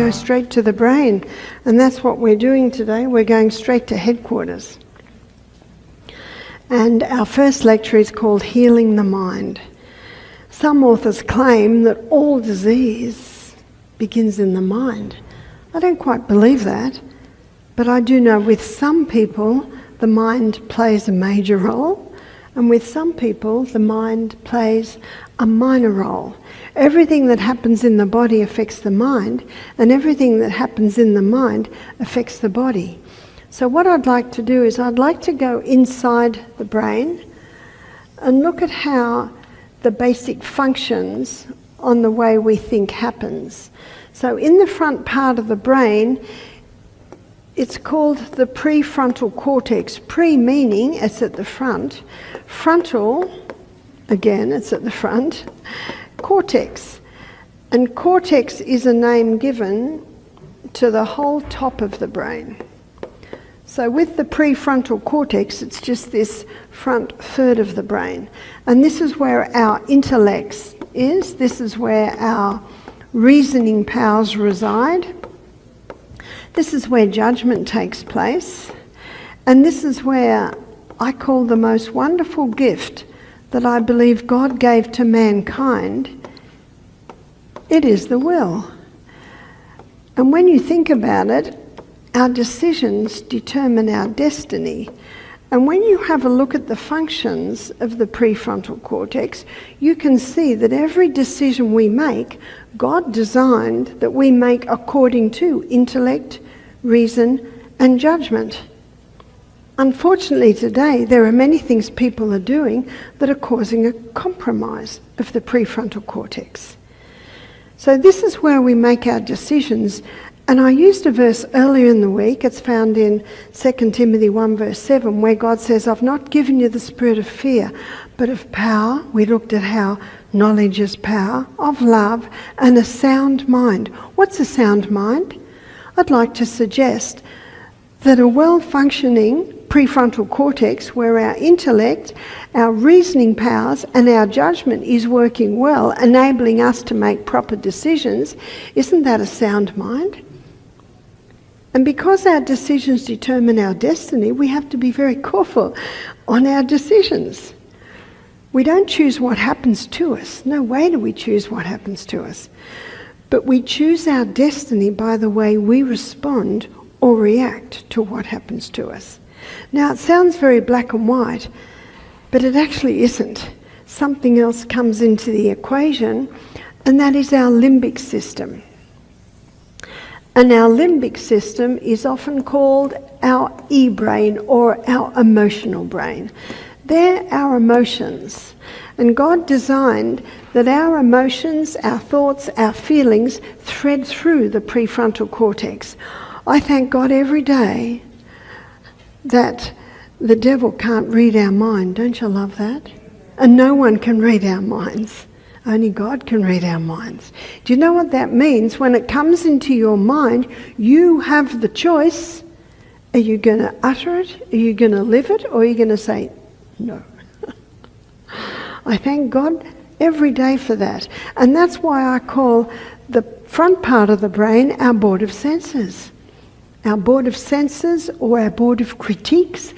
go straight to the brain. And that's what we're doing today. We're going straight to headquarters. And our first lecture is called Healing the Mind. Some authors claim that all disease begins in the mind. I don't quite believe that, but I do know with some people the mind plays a major role, and with some people the mind plays a minor role. Everything that happens in the body affects the mind, and everything that happens in the mind affects the body. So what I'd like to do is I'd like to go inside the brain and look at how the basic functions on the way we think happens. So in the front part of the brain, it's called the prefrontal cortex. Pre meaning it's at the front. Frontal, again, it's at the front. Cortex. And cortex is a name given to the whole top of the brain. So with the prefrontal cortex, it's just this front third of the brain. And this is where our intellect is. This is where our reasoning powers reside. This is where judgment takes place. And this is where I call the most wonderful gift that I believe God gave to mankind. It is the will. And when you think about it, our decisions determine our destiny. And when you have a look at the functions of the prefrontal cortex, you can see that every decision we make, God designed that we make according to intellect, reason, and judgment. Unfortunately today, there are many things people are doing that are causing a compromise of the prefrontal cortex. So this is where we make our decisions. And I used a verse earlier in the week, it's found in 2 Timothy 1 verse 7, where God says, I've not given you the spirit of fear, but of power. We looked at how knowledge is power, of love, and a sound mind. What's a sound mind? I'd like to suggest that a well-functioning prefrontal cortex, where our intellect, our reasoning powers, and our judgment is working well, enabling us to make proper decisions, isn't that a sound mind? And because our decisions determine our destiny, we have to be very careful on our decisions. We don't choose what happens to us. No way do we choose what happens to us. But we choose our destiny by the way we respond or react to what happens to us. Now, it sounds very black and white, but it actually isn't. Something else comes into the equation, and that is our limbic system. And our limbic system is often called our e-brain or our emotional brain. They're our emotions. And God designed that our emotions, our thoughts, our feelings thread through the prefrontal cortex. I thank God every day that the devil can't read our mind. Don't you love that? And no one can read our minds. Only God can read our minds. Do you know what that means? When it comes into your mind, you have the choice. Are you going to utter it? Are you going to live it? Or are you going to say no? I thank God every day for that. And that's why I call the front part of the brain our board of senses. Our board of senses, or our board of critiques,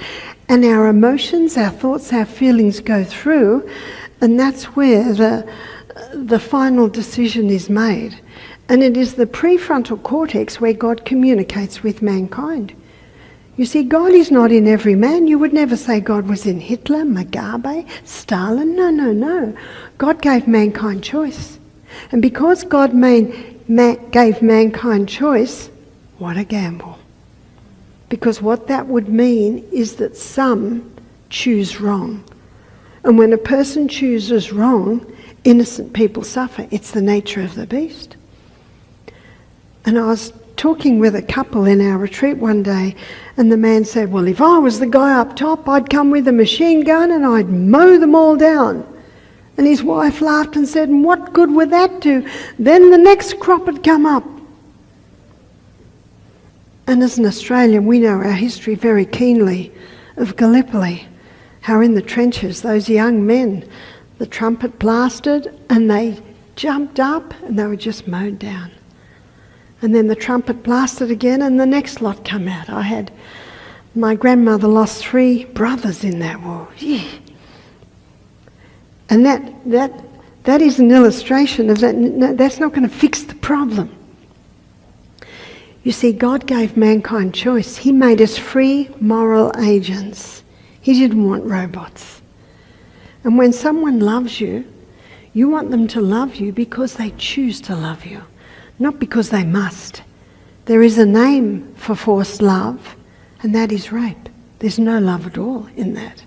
and our emotions, our thoughts, our feelings go through, and that's where the final decision is made. And it is the prefrontal cortex where God communicates with mankind. You see, God is not in every man. You would never say God was in Hitler, Mugabe, Stalin. No, no, no. God gave mankind choice. And because God gave mankind choice, what a gamble. Because what that would mean is that some choose wrong. And when a person chooses wrong, innocent people suffer. It's the nature of the beast. And I was talking with a couple in our retreat one day, and the man said, well, if I was the guy up top, I'd come with a machine gun and I'd mow them all down. And his wife laughed and said, and what good would that do? Then the next crop would come up. And as an Australian, we know our history very keenly of Gallipoli, how in the trenches, those young men, the trumpet blasted and they jumped up and they were just mowed down. And then the trumpet blasted again and the next lot come out. My grandmother lost 3 brothers in that war. Yeah. And that is an illustration of that. No, that's not going to fix the problem. You see, God gave mankind choice. He made us free moral agents. He didn't want robots. And when someone loves you, you want them to love you because they choose to love you, not because they must. There is a name for forced love, and that is rape. There's no love at all in that.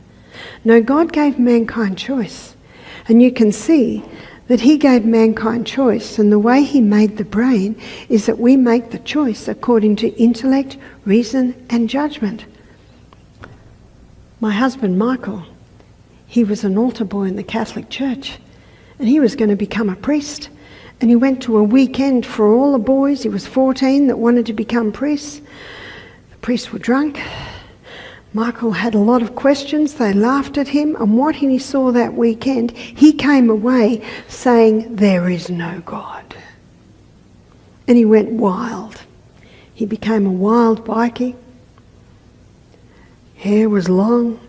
No, God gave mankind choice. And you can see that he gave mankind choice, and the way he made the brain is that we make the choice according to intellect, reason and judgment. My husband Michael, he was an altar boy in the Catholic Church, and he was going to become a priest. And he went to a weekend for all the boys, he was 14, that wanted to become priests. The priests were drunk. Michael had a lot of questions, they laughed at him, and what he saw that weekend, he came away saying, there is no God. And he went wild. He became a wild bikie. Hair was long.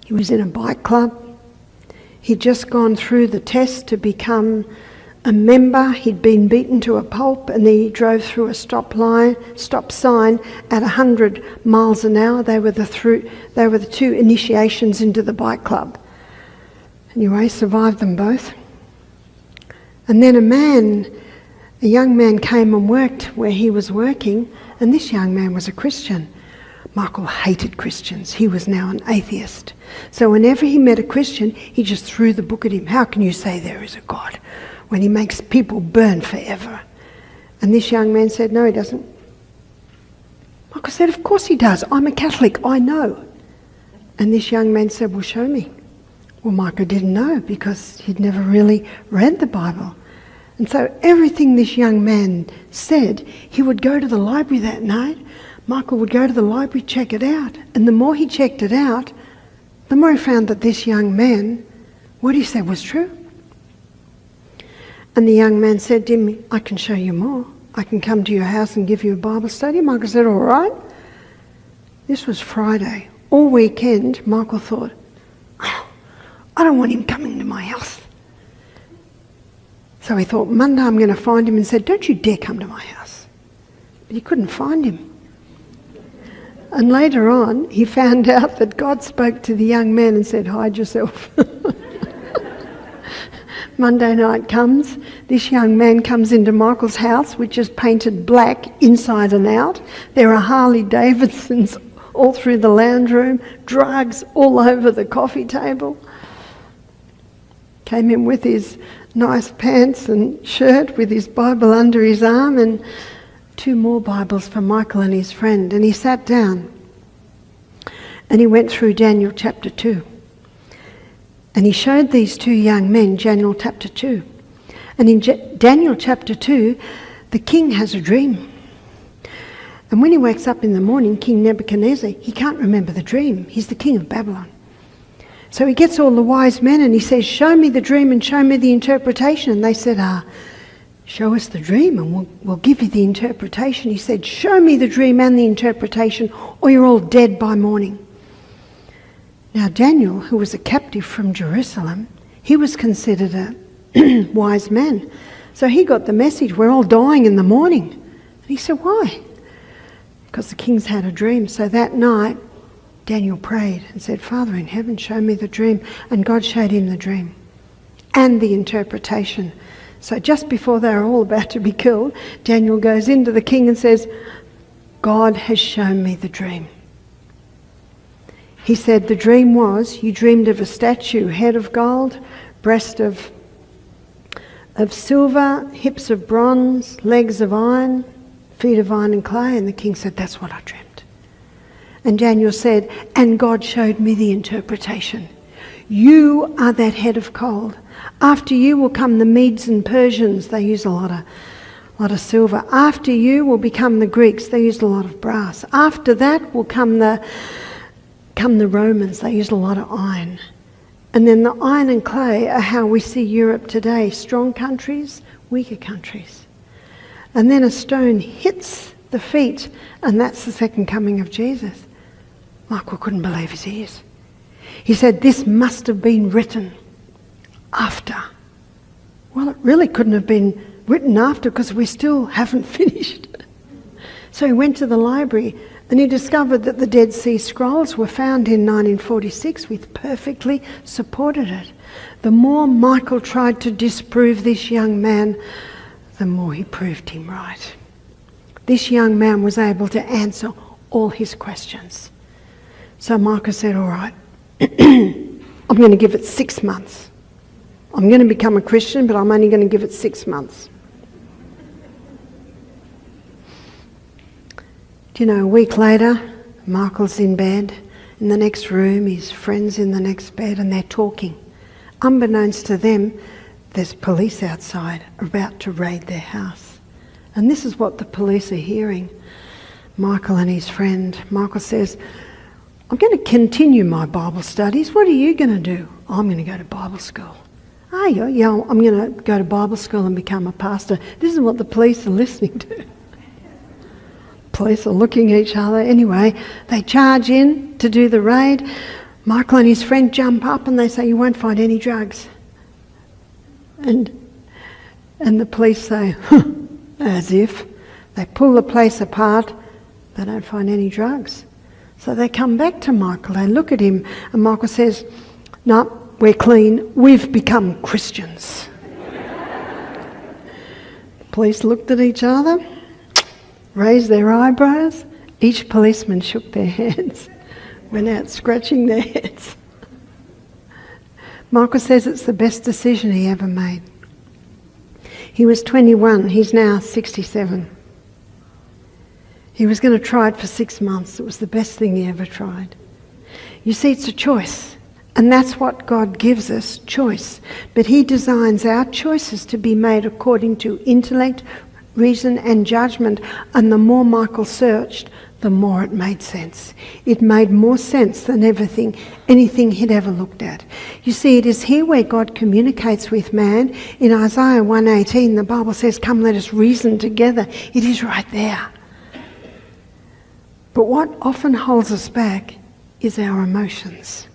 He was in a bike club. He'd just gone through the test to become a member. He'd been beaten to a pulp, and then he drove through a stop sign at 100 miles an hour. They were the 2 initiations into the bike club. Anyway, survived them both. And then a young man came and worked where he was working, and this young man was a Christian. Michael hated Christians. He was now an atheist. So whenever he met a Christian, he just threw the book at him. How can you say there is a God when he makes people burn forever? And this young man said, no, he doesn't. Michael said, of course he does. I'm a Catholic, I know. And this young man said, well, show me. Well, Michael didn't know because he'd never really read the Bible. And so everything this young man said, he would go to the library that night. Michael would go to the library, check it out. And the more he checked it out, the more he found that this young man, what he said was true. And the young man said to him, I can show you more. I can come to your house and give you a Bible study. Michael said, all right. This was Friday. All weekend, Michael thought, oh, I don't want him coming to my house. So he thought, Monday I'm going to find him, and said, don't you dare come to my house. But he couldn't find him. And later on, he found out that God spoke to the young man and said, hide yourself. Monday night comes, this young man comes into Michael's house, which is painted black inside and out. There are Harley Davidsons all through the lounge room, drugs all over the coffee table. Came in with his nice pants and shirt with his Bible under his arm, and 2 more Bibles for Michael and his friend. And he sat down and he went through Daniel chapter 2. And he showed these 2 young men Daniel chapter 2. And in Daniel chapter 2, the king has a dream. And when he wakes up in the morning, King Nebuchadnezzar, he can't remember the dream. He's the king of Babylon. So he gets all the wise men and he says, show me the dream and show me the interpretation. And they said, show us the dream and we'll give you the interpretation. He said, show me the dream and the interpretation or you're all dead by morning. Now Daniel, who was a captive from Jerusalem, he was considered a wise man. So he got the message, we're all dying in the morning. And he said, why? Because the king's had a dream. So that night, Daniel prayed and said, Father in heaven, show me the dream. And God showed him the dream and the interpretation. So just before they were all about to be killed, Daniel goes into the king and says, God has shown me the dream. He said, the dream was, you dreamed of a statue, head of gold, breast of silver, hips of bronze, legs of iron, feet of iron and clay. And the king said, that's what I dreamt. And Daniel said, and God showed me the interpretation. You are that head of gold. After you will come the Medes and Persians. They use a lot of silver. After you will become the Greeks. They used a lot of brass. After that will come the Romans. They used a lot of iron. And then the iron and clay are how we see Europe today. Strong countries, weaker countries. And then a stone hits the feet, and that's the second coming of Jesus. Michael couldn't believe his ears. He said, this must have been written after. Well, it really couldn't have been written after because we still haven't finished. So he went to the library and he discovered that the Dead Sea Scrolls were found in 1946, which perfectly supported it. The more Michael tried to disprove this young man, the more he proved him right. This young man was able to answer all his questions. So Michael said, all right, I'm going to give it 6 months. I'm going to become a Christian, but I'm only going to give it 6 months. Do you know, a week later, Michael's in bed in the next room, his friend's in the next bed, and they're talking. Unbeknownst to them, there's police outside about to raid their house. And this is what the police are hearing. Michael and his friend. Michael says, I'm going to continue my Bible studies. What are you going to do? I'm going to go to Bible school. Oh, yeah, I'm going to go to Bible school and become a pastor. This is what the police are listening to. Police are looking at each other. Anyway, they charge in to do the raid. Michael and his friend jump up and they say, you won't find any drugs. And the police say, as if. They pull the place apart. They don't find any drugs. So they come back to Michael. They look at him and Michael says, no, we're clean. We've become Christians. Police looked at each other, raised their eyebrows. Each policeman shook their hands, went out scratching their heads. Michael says it's the best decision he ever made. He was 21, he's now 67. He was going to try it for 6 months. It was the best thing he ever tried. You see, it's a choice. And that's what God gives us, choice. But he designs our choices to be made according to intellect, reason and judgment. And the more Michael searched, the more it made sense. It made more sense than anything he'd ever looked at. You see, it is here where God communicates with man. In Isaiah 1:18, the Bible says, come, let us reason together. It is right there. But what often holds us back is our emotions.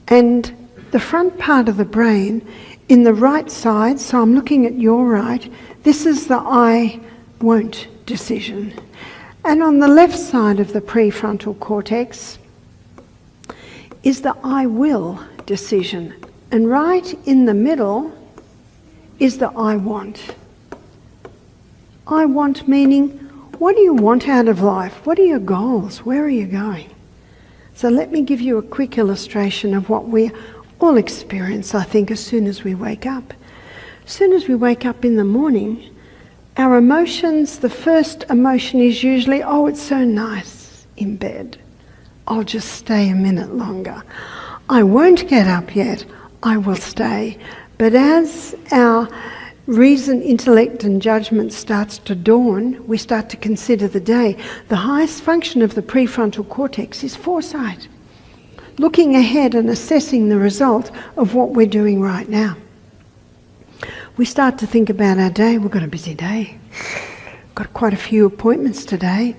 And the front part of the brain, in the right side, so I'm looking at your right, this is the I won't decision. And on the left side of the prefrontal cortex is the I will decision. And right in the middle is the I want. I want meaning, what do you want out of life? What are your goals? Where are you going? So let me give you a quick illustration of what we all experience, I think, as soon as we wake up. As soon as we wake up in the morning, our emotions, the first emotion is usually, oh, it's so nice in bed. I'll just stay a minute longer. I won't get up yet. I will stay. But as our reason, intellect and judgment starts to dawn, we start to consider the day. The highest function of the prefrontal cortex is foresight, looking ahead and assessing the result of what we're doing right now. We start to think about our day. We've got a busy day. Got quite a few appointments today.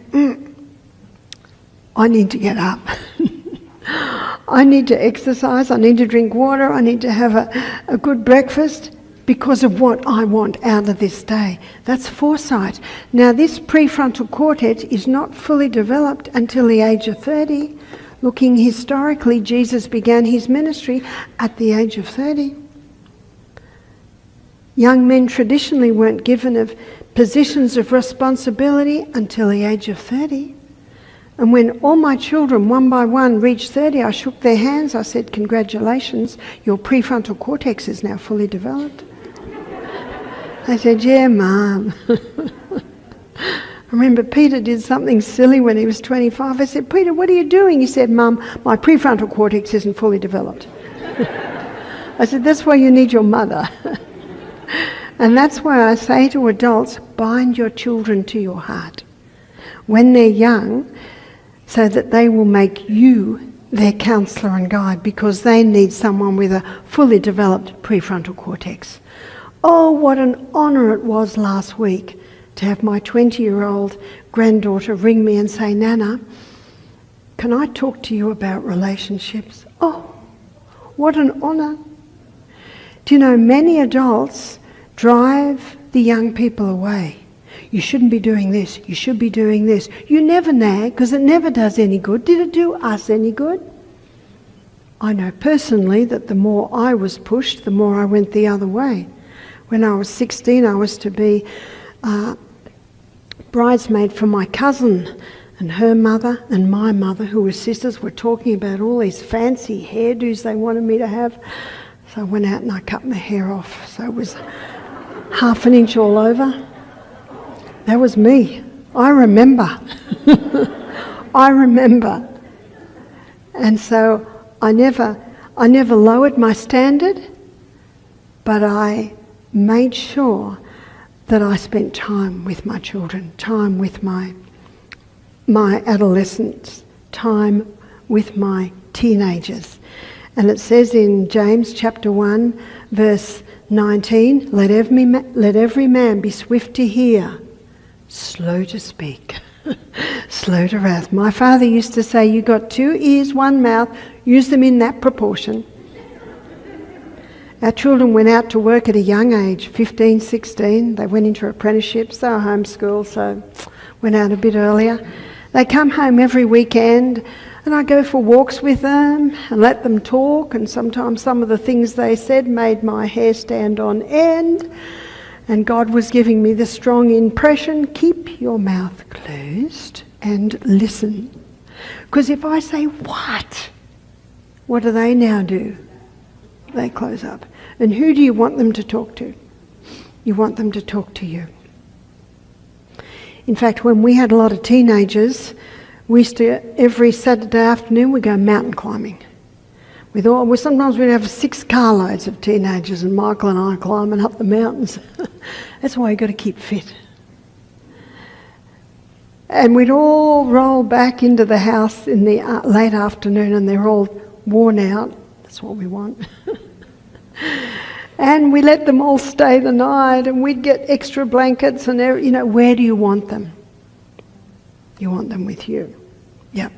I need to get up. I need to exercise. I need to drink water. I need to have a good breakfast, because of what I want out of this day. That's foresight. Now, this prefrontal cortex is not fully developed until the age of 30. Looking historically, Jesus began his ministry at the age of 30. Young men traditionally weren't given of positions of responsibility until the age of 30. And when all my children, one by one, reached 30, I shook their hands. I said, congratulations, your prefrontal cortex is now fully developed. I said, yeah, Mum. I remember Peter did something silly when he was 25. I said, Peter, what are you doing? He said, Mum, my prefrontal cortex isn't fully developed. I said, that's why you need your mother. And that's why I say to adults, bind your children to your heart when they're young, so that they will make you their counsellor and guide, because they need someone with a fully developed prefrontal cortex. Oh, what an honour it was last week to have my 20-year-old granddaughter ring me and say, Nana, can I talk to you about relationships? Oh, what an honour. Do you know, many adults drive the young people away. You shouldn't be doing this. You should be doing this. You never nag because it never does any good. Did it do us any good? I know personally that the more I was pushed, the more I went the other way. When I was 16, I was to be bridesmaid for my cousin, and her mother and my mother, who were sisters, were talking about all these fancy hairdos they wanted me to have. So I went out and I cut my hair off. So it was half an inch all over. That was me. I remember. I remember. And so I never lowered my standard, but I made sure that I spent time with my children, time with my adolescents, time with my teenagers. And it says in James chapter 1, verse 19, let every man be swift to hear, slow to speak, slow to wrath. My father used to say, you got 2 ears, 1 mouth, use them in that proportion. Our children went out to work at a young age, 15, 16. They went into apprenticeships, they were homeschooled, so went out a bit earlier. They come home every weekend and I go for walks with them and let them talk, and sometimes some of the things they said made my hair stand on end, and God was giving me the strong impression, keep your mouth closed and listen. Because if I say, what do they now do? They close up. And who do you want them to talk to? You want them to talk to you. In fact, when we had a lot of teenagers, we used to, every Saturday afternoon, we'd go mountain climbing. Sometimes we'd have 6 carloads of teenagers, and Michael and I climbing up the mountains. That's why you've got to keep fit. And we'd all roll back into the house in the late afternoon, and they're all worn out. That's what we want. And we let them all stay the night, and we'd get extra blankets and, where do you want them? You want them with you. Yep.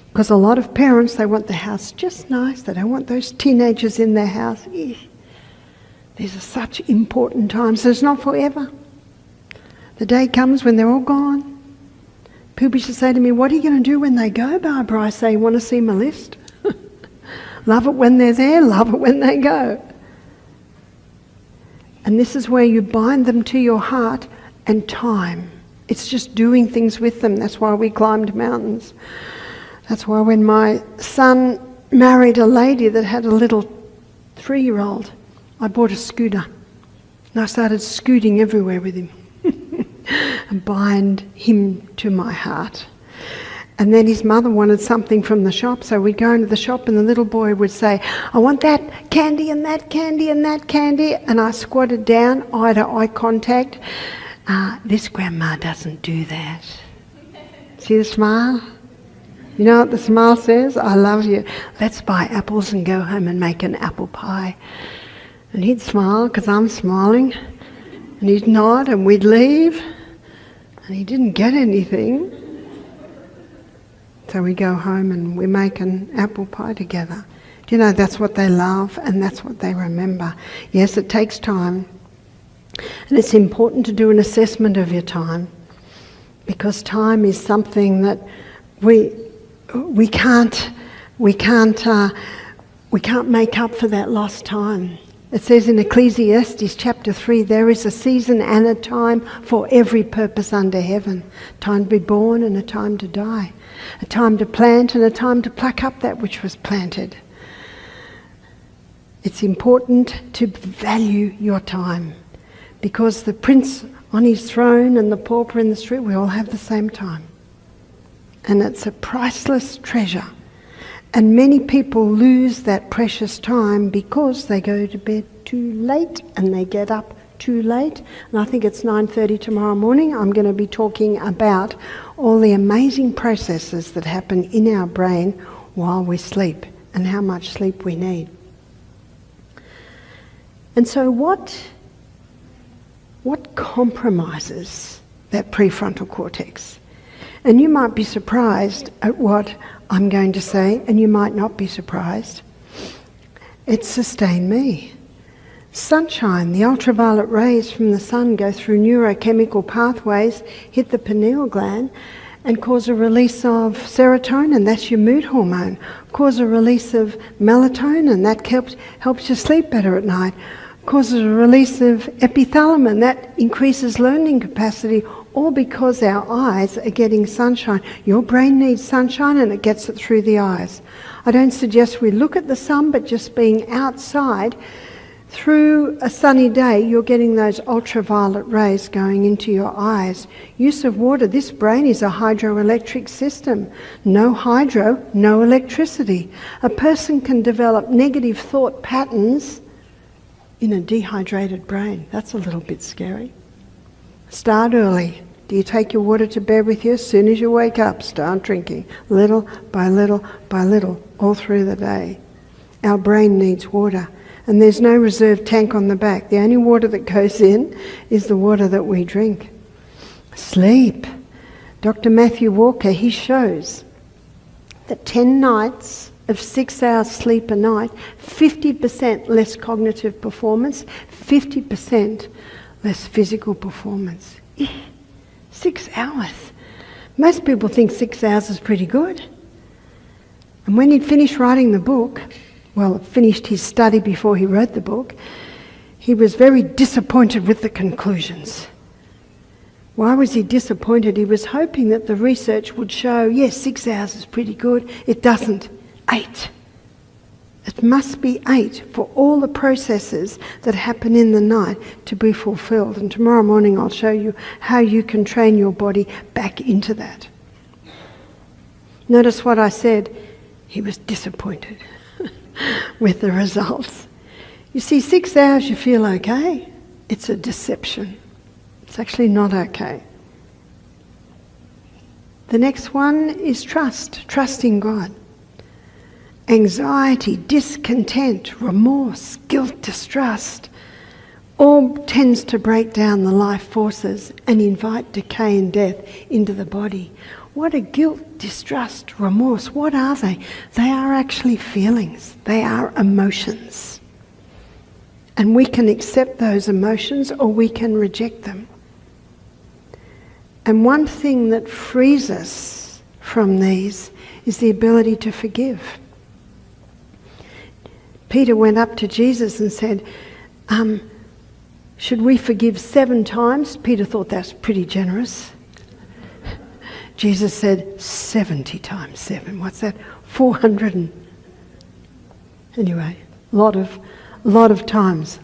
Because a lot of parents, they want the house just nice. They don't want those teenagers in their house. These are such important times. It's not forever. The day comes when they're all gone. People used to say to me, what are you going to do when they go, Barbara? I say, you want to see my list? Love it when they're there, love it when they go. And this is where you bind them to your heart and time. It's just doing things with them. That's why we climbed mountains. That's why when my son married a lady that had a little 3-year-old, I bought a scooter. And I started scooting everywhere with him and bind him to my heart. And then his mother wanted something from the shop, so we'd go into the shop and the little boy would say, I want that candy and that candy and that candy. And I squatted down, eye to eye contact. This grandma doesn't do that. See the smile? You know what the smile says? I love you. Let's buy apples and go home and make an apple pie. And he'd smile because I'm smiling. And he'd nod and we'd leave. And he didn't get anything. So we go home and we make an apple pie together. Do you know, that's what they love and that's what they remember. Yes, it takes time. And it's important to do an assessment of your time, because time is something that we can't make up for that lost time. It says in Ecclesiastes chapter 3, there is a season and a time for every purpose under heaven. Time to be born and a time to die. A time to plant and a time to pluck up that which was planted. It's important to value your time, because the prince on his throne and the pauper in the street, we all have the same time. And it's a priceless treasure. And many people lose that precious time because they go to bed too late and they get up too late. And I think it's 9:30 tomorrow morning. I'm going to be talking about all the amazing processes that happen in our brain while we sleep and how much sleep we need. And so what what compromises that prefrontal cortex? And you might be surprised at what I'm going to say, and you might not be surprised. It's sustain me. Sunshine, the ultraviolet rays from the sun go through neurochemical pathways, hit the pineal gland, and cause a release of serotonin, that's your mood hormone, cause a release of melatonin, that helps you sleep better at night, causes a release of epithalamin, that increases learning capacity, all because our eyes are getting sunshine. Your brain needs sunshine and it gets it through the eyes. I don't suggest we look at the sun, but just being outside, through a sunny day, you're getting those ultraviolet rays going into your eyes. Use of water. This brain is a hydroelectric system. No hydro, no electricity. A person can develop negative thought patterns in a dehydrated brain. That's a little bit scary. Start early. Do you take your water to bed with you? As soon as you wake up, start drinking. Little by little by little, all through the day. Our brain needs water. And there's no reserve tank on the back. The only water that goes in is the water that we drink. Sleep. Dr. Matthew Walker, he shows that 10 nights of 6 hours sleep a night, 50% less cognitive performance, 50% less physical performance. 6 hours. Most people think 6 hours is pretty good. And when he'd finished writing the book, finished his study before he wrote the book, he was very disappointed with the conclusions. Why was he disappointed? He was hoping that the research would show, yes, 6 hours is pretty good. It doesn't. 8. It must be 8 for all the processes that happen in the night to be fulfilled. And tomorrow morning I'll show you how you can train your body back into that. Notice what I said. He was disappointed with the results. You see, 6 hours you feel okay. It's a deception. It's actually not okay. The next one is trust. Trust in God. Anxiety, discontent, remorse, guilt, distrust, all tends to break down the life forces and invite decay and death into the body. What are guilt, distrust, remorse? What are they? They are actually feelings. They are emotions. And we can accept those emotions or we can reject them. And one thing that frees us from these is the ability to forgive. Peter went up to Jesus and said, should we forgive 7 times? Peter thought that's pretty generous. Jesus said 70 times 7. What's that? 400 Anyway, a lot of times.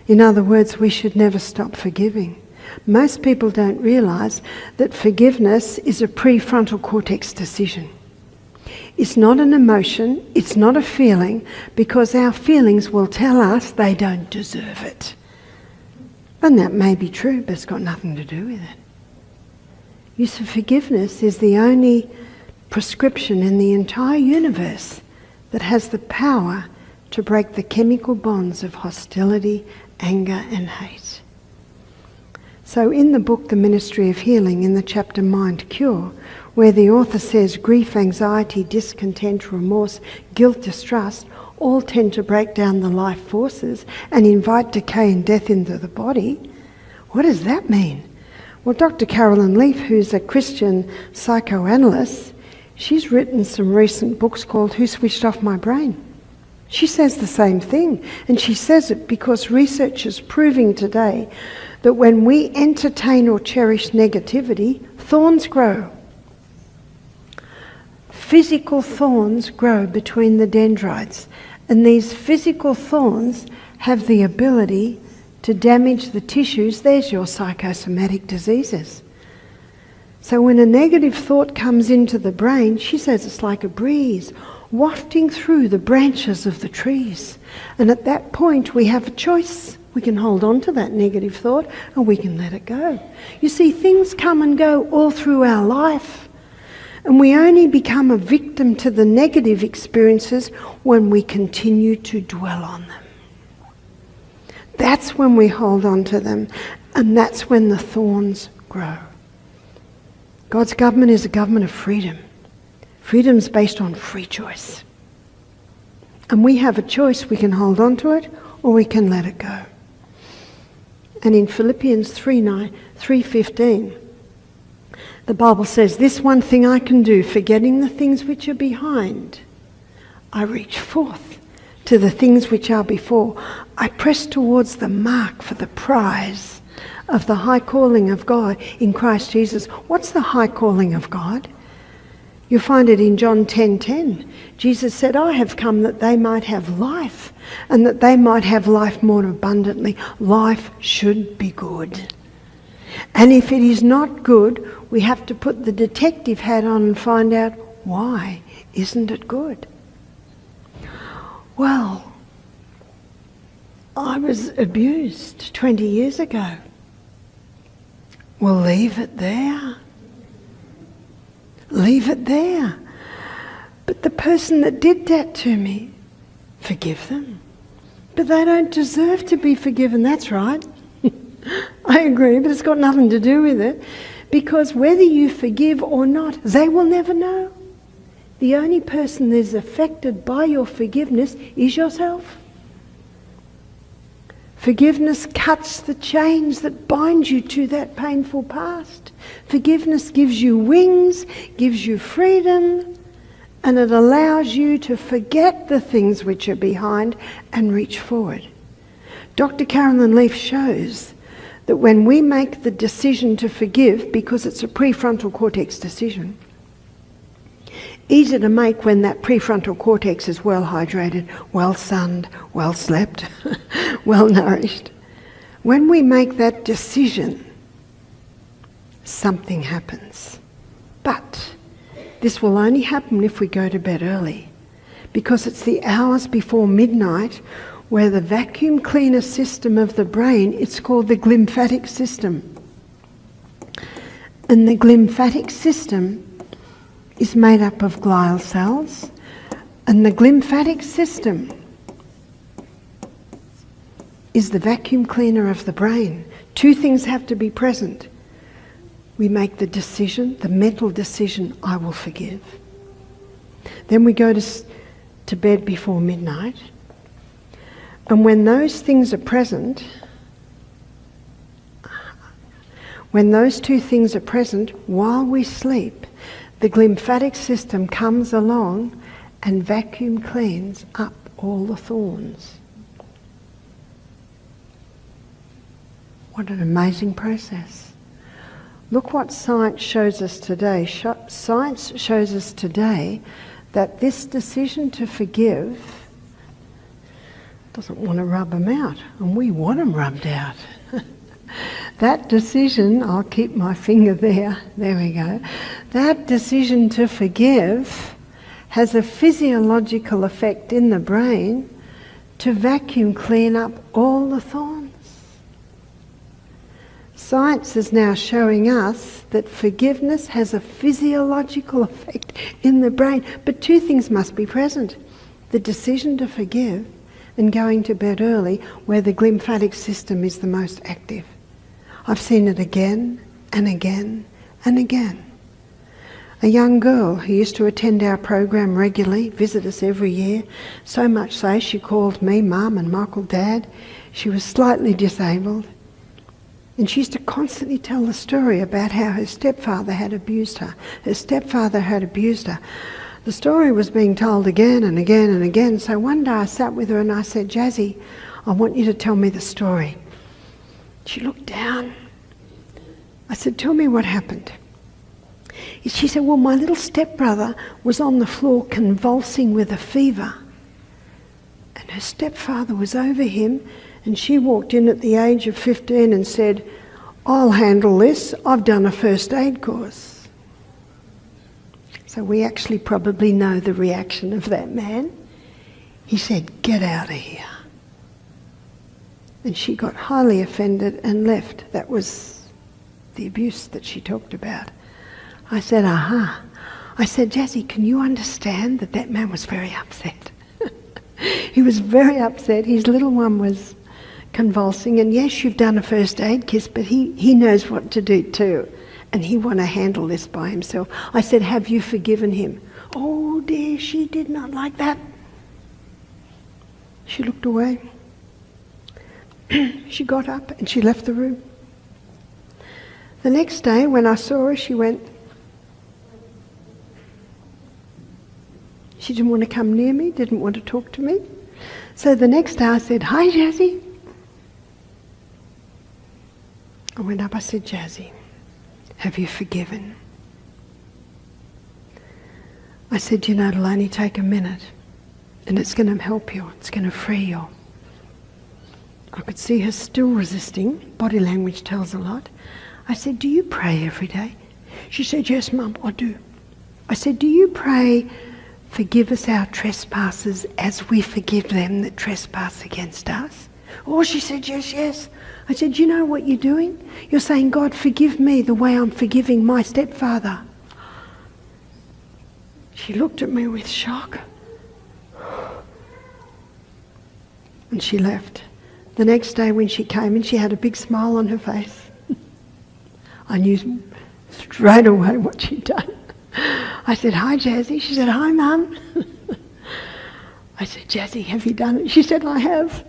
In other words, we should never stop forgiving. Most people don't realise that forgiveness is a prefrontal cortex decision. It's not an emotion, it's not a feeling, because our feelings will tell us they don't deserve it. And that may be true, but it's got nothing to do with it. Use of forgiveness is the only prescription in the entire universe that has the power to break the chemical bonds of hostility, anger and hate. So in the book The Ministry of Healing, in the chapter Mind Cure, where the author says grief, anxiety, discontent, remorse, guilt, distrust all tend to break down the life forces and invite decay and death into the body, what does that mean? Well, Dr. Carolyn Leaf, who's a Christian psychoanalyst, she's written some recent books called Who Switched Off My Brain? She says the same thing, and she says it because research is proving today that when we entertain or cherish negativity, thorns grow. Physical thorns grow between the dendrites, and these physical thorns have the ability to damage the tissues. There's your psychosomatic diseases. So when a negative thought comes into the brain, she says it's like a breeze wafting through the branches of the trees. And at that point we have a choice. We can hold on to that negative thought or we can let it go. You see, things come and go all through our life. And we only become a victim to the negative experiences when we continue to dwell on them. that's when we hold on to them, and that's when the thorns grow. God's government is a government of freedom. Freedom's based on free choice. And we have a choice. We can hold on to it or we can let it go. And in Philippians 3:15, the Bible says, "This one thing I can do, forgetting the things which are behind, I reach forth to the things which are before. I press towards the mark for the prize of the high calling of God in Christ Jesus." What's the high calling of God? You find it in John 10:10. Jesus said, "I have come that they might have life, and that they might have life more abundantly." Life should be good. And if it is not good, we have to put the detective hat on and find out, why isn't it good? Well, I was abused 20 years ago. Well, leave it there. Leave it there. But the person that did that to me, forgive them. But they don't deserve to be forgiven. That's right. I agree, but it's got nothing to do with it. Because whether you forgive or not, they will never know. The only person that is affected by your forgiveness is yourself. Forgiveness cuts the chains that bind you to that painful past. Forgiveness gives you wings, gives you freedom, and it allows you to forget the things which are behind and reach forward. Dr. Carolyn Leaf shows that when we make the decision to forgive, because it's a prefrontal cortex decision, easy to make when that prefrontal cortex is well hydrated, well sunned, well slept, well nourished. When we make that decision, something happens. But this will only happen if we go to bed early, because it's the hours before midnight where the vacuum cleaner system of the brain, it's called the glymphatic system. And the glymphatic system is made up of glial cells, and the glymphatic system is the vacuum cleaner of the brain. Two things have to be present. We make the decision, the mental decision, I will forgive. Then we go to bed before midnight. And when those things are present, when those two things are present while we sleep, the glymphatic system comes along and vacuum cleans up all the thorns. What an amazing process. Look what science shows us today. Science shows us today that this decision to forgive doesn't want to rub them out, and we want them rubbed out. That decision, I'll keep my finger there we go. That decision to forgive has a physiological effect in the brain to vacuum clean up all the thorns. Science is now showing us that forgiveness has a physiological effect in the brain, but two things must be present. The decision to forgive and going to bed early where the glymphatic system is the most active. I've seen it again and again and again. A young girl who used to attend our program regularly, visit us every year, so much so she called me Mum and Michael Dad. She was slightly disabled. And she used to constantly tell the story about how her stepfather had abused her. Her stepfather had abused her. The story was being told again and again and again. So one day I sat with her and I said, "Jazzy, I want you to tell me the story." She looked down. I said, "Tell me what happened." She said, "Well, my little stepbrother was on the floor convulsing with a fever. And her stepfather was over him, and she walked in at the age of 15 and said, 'I'll handle this. I've done a first aid course.'" So we actually probably know the reaction of that man. He said, "Get out of here." And she got highly offended and left. That was the abuse that she talked about. I said, "Aha." I said, "Jazzy, can you understand that that man was very upset?" He was very upset. His little one was convulsing, and yes, you've done a first aid kiss, but he knows what to do too, and he want to handle this by himself. I said, have you forgiven him? Oh dear, she did not like that. She looked away. She got up and she left the room. The next day when I saw her, she went. She didn't want to come near me, didn't want to talk to me. So the next day I said, hi Jazzy. I went up, I said, Jazzy, have you forgiven? I said, you know, it'll only take a minute and it's going to help you, it's going to free you. I could see her still resisting. Body language tells a lot. I said, do you pray every day? She said, yes, Mum, I do. I said, do you pray, forgive us our trespasses as we forgive them that trespass against us? Oh, she said, yes, yes. I said, do you know what you're doing? You're saying, God, forgive me the way I'm forgiving my stepfather. She looked at me with shock. And she left. The next day when she came in, she had a big smile on her face. I knew straight away what she'd done. I said, hi, Jazzy. She said, hi, Mum. I said, Jazzy, have you done it? She said, I have.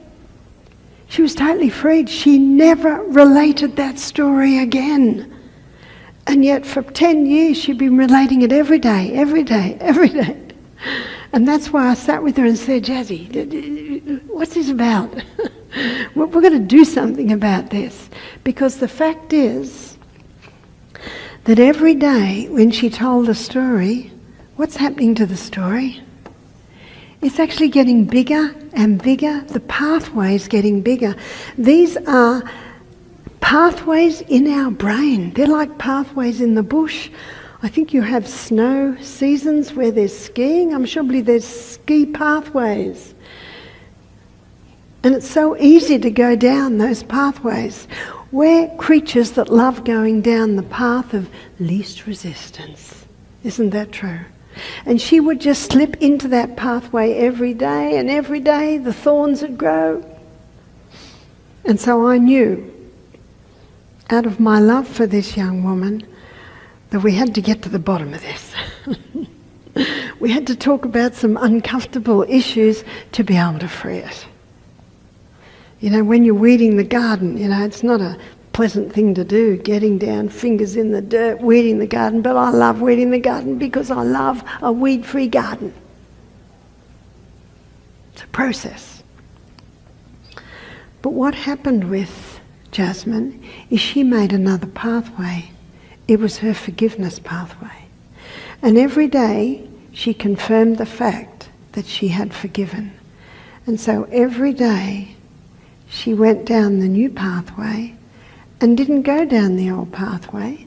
She was totally freed. She never related that story again. And yet for 10 years she'd been relating it every day, every day, every day. And that's why I sat with her and said, Jazzy, what's this about? We're going to do something about this. Because the fact is that every day when she told the story, what's happening to the story? It's actually getting bigger and bigger. The pathway's getting bigger. These are pathways in our brain. They're like pathways in the bush. I think you have snow seasons where there's skiing. I'm sure there's ski pathways. And it's so easy to go down those pathways. We're creatures that love going down the path of least resistance. Isn't that true? And she would just slip into that pathway every day, and every day the thorns would grow. And so I knew, out of my love for this young woman, that we had to get to the bottom of this. We had to talk about some uncomfortable issues to be able to free it. You know, when you're weeding the garden, you know, it's not a pleasant thing to do, getting down, fingers in the dirt, weeding the garden, but I love weeding the garden because I love a weed-free garden. It's a process. But what happened with Jasmine is she made another pathway. It was her forgiveness pathway. And every day she confirmed the fact that she had forgiven. And so every day she went down the new pathway and didn't go down the old pathway.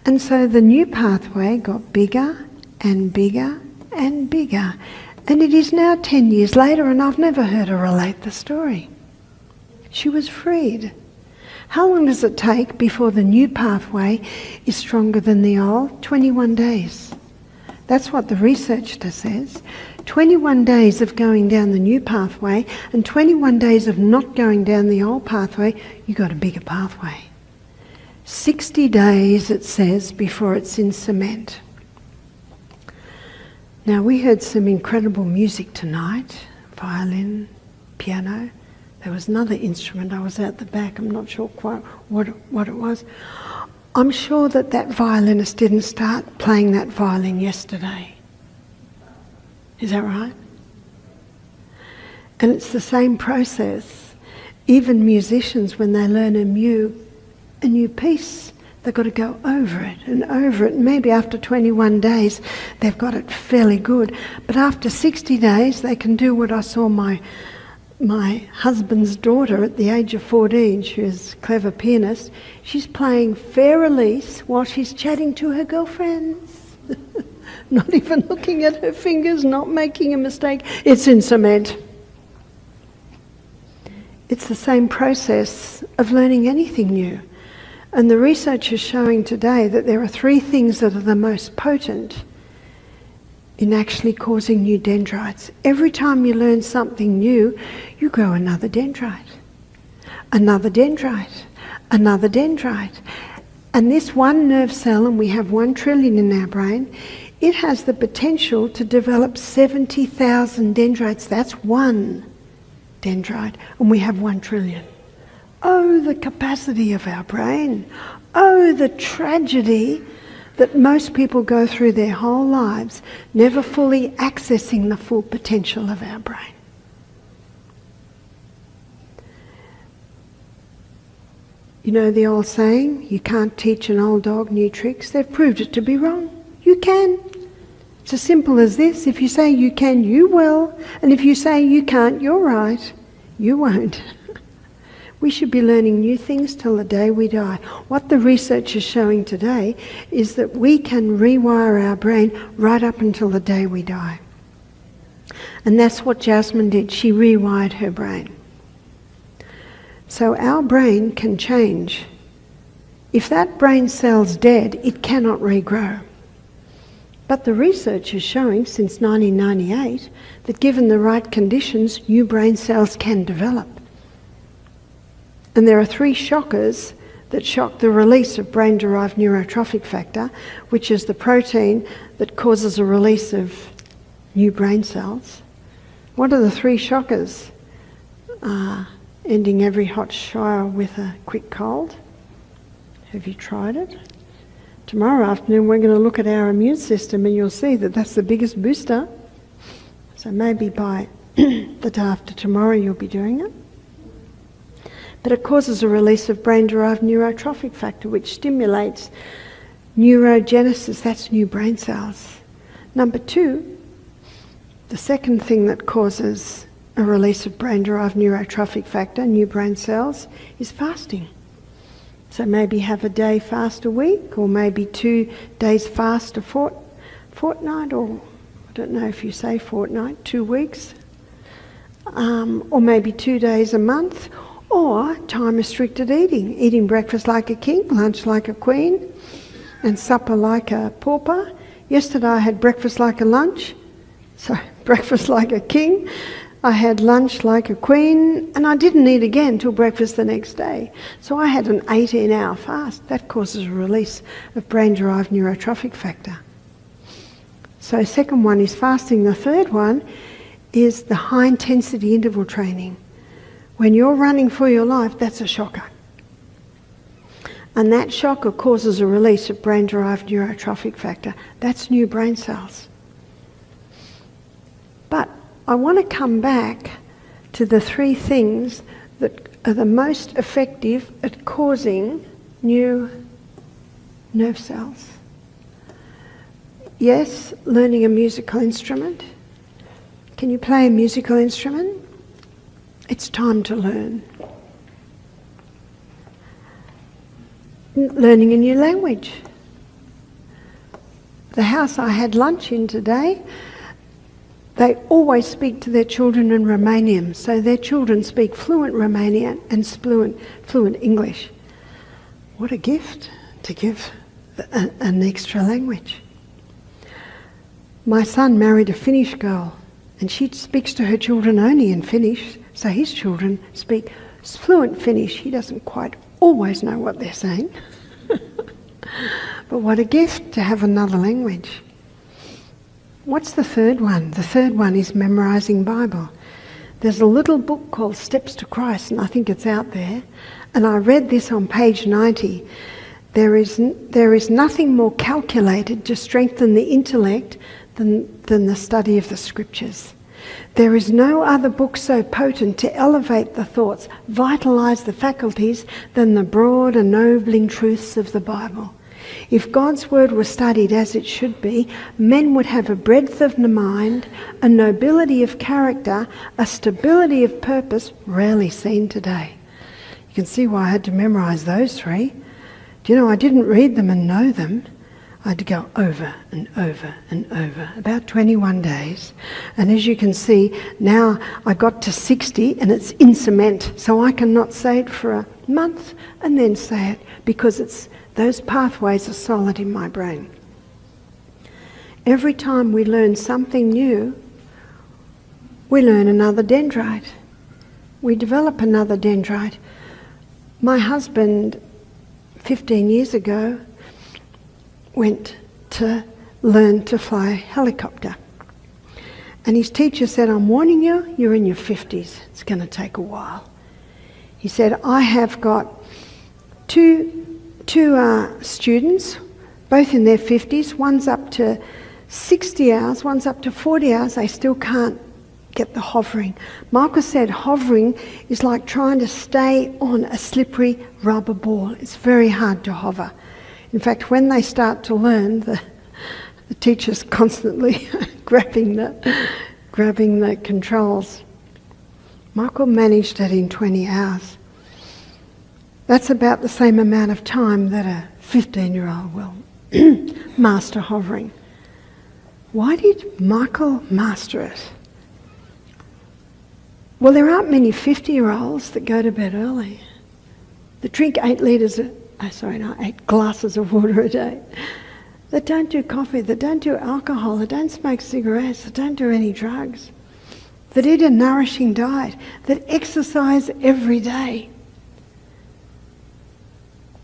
And so the new pathway got bigger and bigger and bigger. And it is now 10 years later and I've never heard her relate the story. She was freed. How long does it take before the new pathway is stronger than the old? 21 days. That's what the researcher says. 21 days of going down the new pathway and 21 days of not going down the old pathway, you got a bigger pathway. 60 days, it says, before it's in cement. Now, we heard some incredible music tonight, violin, piano. There was another instrument. I was out the back. I'm not sure quite what it was. I'm sure that violinist didn't start playing that violin yesterday. Is that right? And it's the same process. Even musicians, when they learn a new piece, they've got to go over it and over it. And maybe after 21 days, they've got it fairly good. But after 60 days, they can do what I saw my husband's daughter at the age of 14. She was a clever pianist. She's playing Fair Elise while she's chatting to her girlfriends. Not even looking at her fingers, not making a mistake. It's in cement. It's the same process of learning anything new. And the research is showing today that there are 3 things that are the most potent in actually causing new dendrites. Every time you learn something new, you grow another dendrite. another dendrite, another dendrite. And this one nerve cell, and we have 1 trillion in our brain, it has the potential to develop 70,000 dendrites. That's one dendrite, and we have 1 trillion. Oh, the capacity of our brain. Oh, the tragedy that most people go through their whole lives, never fully accessing the full potential of our brain. You know the old saying, you can't teach an old dog new tricks. They've proved it to be wrong. You can. It's as simple as this. If you say you can, you will. And if you say you can't, you're right. You won't. We should be learning new things till the day we die. What the research is showing today is that we can rewire our brain right up until the day we die. And that's what Jasmine did. She rewired her brain. So our brain can change. If that brain cell's dead, it cannot regrow. But the research is showing since 1998 that given the right conditions, new brain cells can develop. And there are 3 shockers that shock the release of brain-derived neurotrophic factor, which is the protein that causes a release of new brain cells. What are the 3 shockers? Ending every hot shower with a quick cold. Have you tried it? Tomorrow afternoon we're going to look at our immune system, and you'll see that that's the biggest booster. So maybe by the day after tomorrow you'll be doing it. But it causes a release of brain-derived neurotrophic factor, which stimulates neurogenesis. That's new brain cells. Number 2, the second thing that causes a release of brain-derived neurotrophic factor, new brain cells, is fasting. So maybe have a day fast a week, or maybe 2 days fast a fortnight, or I don't know if you say fortnight, 2 weeks, or maybe 2 days a month, or time-restricted eating. Eating breakfast like a king, lunch like a queen, and supper like a pauper. Yesterday I had breakfast like a lunch, breakfast like a king. I had lunch like a queen, and I didn't eat again till breakfast the next day. So I had an 18-hour fast. That causes a release of brain-derived neurotrophic factor. So second one is fasting. The third one is the high-intensity interval training. When you're running for your life, that's a shocker. And that shocker causes a release of brain-derived neurotrophic factor. That's new brain cells. But I want to come back to the 3 things that are the most effective at causing new nerve cells. Yes, learning a musical instrument. Can you play a musical instrument? It's time to learn. Learning a new language. The house I had lunch in today, they always speak to their children in Romanian, so their children speak fluent Romanian and fluent English. What a gift to give an extra language. My son married a Finnish girl, and she speaks to her children only in Finnish, so his children speak fluent Finnish. He doesn't quite always know what they're saying. But what a gift to have another language. What's the third one? The third one is memorising Bible. There's a little book called Steps to Christ, and I think it's out there. And I read this on page 90. There is nothing more calculated to strengthen the intellect than the study of the Scriptures. There is no other book so potent to elevate the thoughts, vitalise the faculties, than the broad, ennobling truths of the Bible. If God's word were studied as it should be, men would have a breadth of the mind, a nobility of character, a stability of purpose rarely seen today. You can see why I had to memorise those 3. Do you know, I didn't read them and know them. I had to go over and over and over, about 21 days. And as you can see, now I got to 60 and it's in cement. So I cannot say it for a month and then say it, because those pathways are solid in my brain. Every time we learn something new, we learn another dendrite. We develop another dendrite. My husband, 15 years ago, went to learn to fly a helicopter. And his teacher said, I'm warning you, you're in your 50s. It's going to take a while. He said, I have got two students, both in their 50s. One's up to 60 hours, one's up to 40 hours. They still can't get the hovering. Michael said hovering is like trying to stay on a slippery rubber ball. It's very hard to hover. In fact, when they start to learn, the teacher's constantly grabbing the controls. Michael managed it in 20 hours. That's about the same amount of time that a 15-year-old will master hovering. Why did Michael master it? Well, there aren't many 50-year-olds that go to bed early, that drink 8 glasses of water a day, that don't do coffee, that don't do alcohol, that don't smoke cigarettes, that don't do any drugs, that eat a nourishing diet, that exercise every day,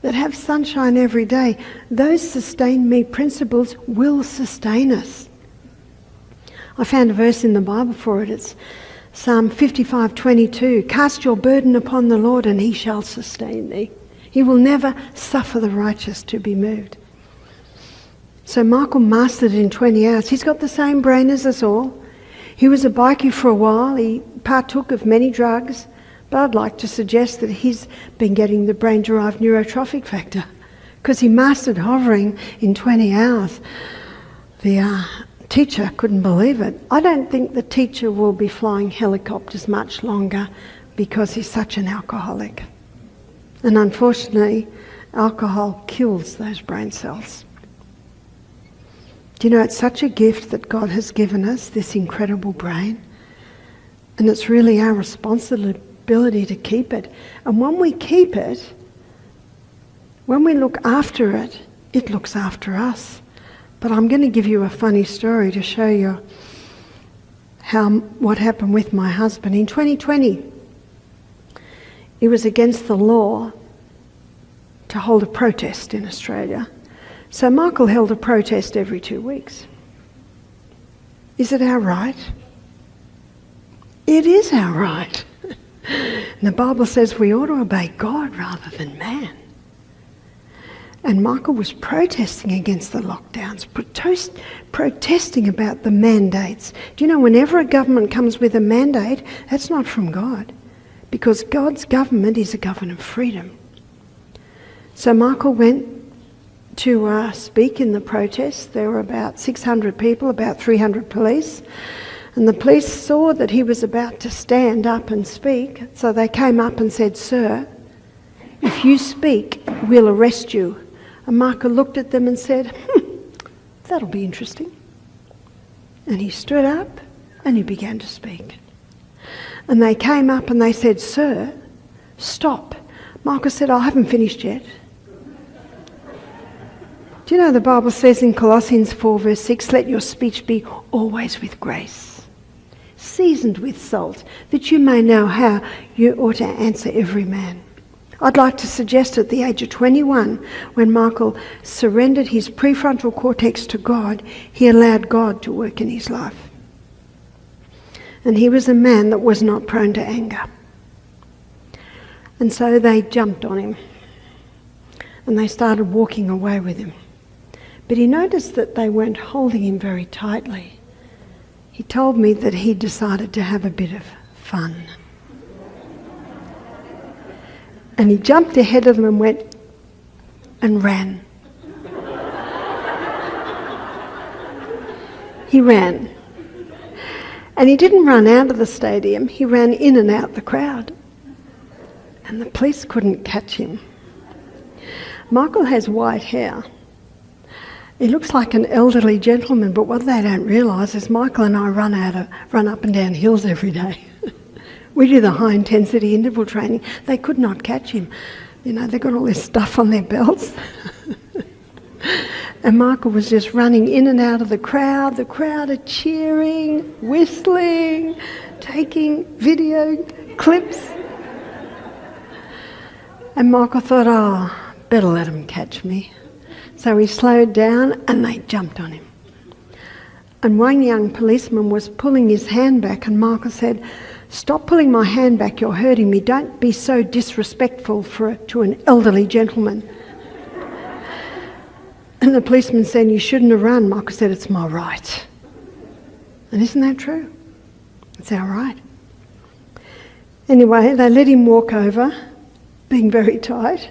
that have sunshine every day. Those sustain me principles will sustain us. I found a verse in the Bible for it. It's Psalm 55:22. Cast your burden upon the Lord and he shall sustain thee. He will never suffer the righteous to be moved. So Michael mastered it in 20 hours. He's got the same brain as us all. He was a bikie for a while. He partook of many drugs. But I'd like to suggest that he's been getting the brain-derived neurotrophic factor because he mastered hovering in 20 hours. The teacher couldn't believe it. I don't think the teacher will be flying helicopters much longer because he's such an alcoholic. And unfortunately, alcohol kills those brain cells. Do you know, it's such a gift that God has given us, this incredible brain. And it's really our responsibility to keep it. And when we keep it, when we look after it, it looks after us. But I'm going to give you a funny story to show you what happened with my husband. In 2020, it was against the law to hold a protest in Australia. So Michael held a protest every 2 weeks. Is it our right? It is our right. And the Bible says we ought to obey God rather than man. And Michael was protesting against the lockdowns, protesting about the mandates. Do you know, whenever a government comes with a mandate, that's not from God, because God's government is a government of freedom. So Michael went to speak in the protest. There were about 600 people, about 300 police. And the police saw that he was about to stand up and speak, so they came up and said, "Sir, if you speak, we'll arrest you." And Michael looked at them and said, "That'll be interesting." And he stood up and he began to speak. And they came up and they said, "Sir, stop." Michael said, "I haven't finished yet." Do you know the Bible says in Colossians 4 verse 6, "Let your speech be always with grace, seasoned with salt, that you may know how you ought to answer every man." I'd like to suggest at the age of 21, when Michael surrendered his prefrontal cortex to God, he allowed God to work in his life. And he was a man that was not prone to anger. And so they jumped on him and they started walking away with him. But he noticed that they weren't holding him very tightly. He told me that he decided to have a bit of fun. And he jumped ahead of them and went and ran. He ran. And he didn't run out of the stadium, he ran in and out the crowd. And the police couldn't catch him. Michael has white hair. He looks like an elderly gentleman, but what they don't realise is Michael and I run up and down hills every day. We do the high intensity interval training. They could not catch him. You know, they've got all this stuff on their belts. And Michael was just running in and out of the crowd. The crowd are cheering, whistling, taking video clips. And Michael thought, oh, better let them catch me. So he slowed down and they jumped on him. And one young policeman was pulling his hand back, and Michael said, "Stop pulling my hand back, you're hurting me. Don't be so disrespectful to an elderly gentleman." And the policeman said, "You shouldn't have run." Michael said, "It's my right." And isn't that true? It's our right. Anyway, they let him walk over, being very tight.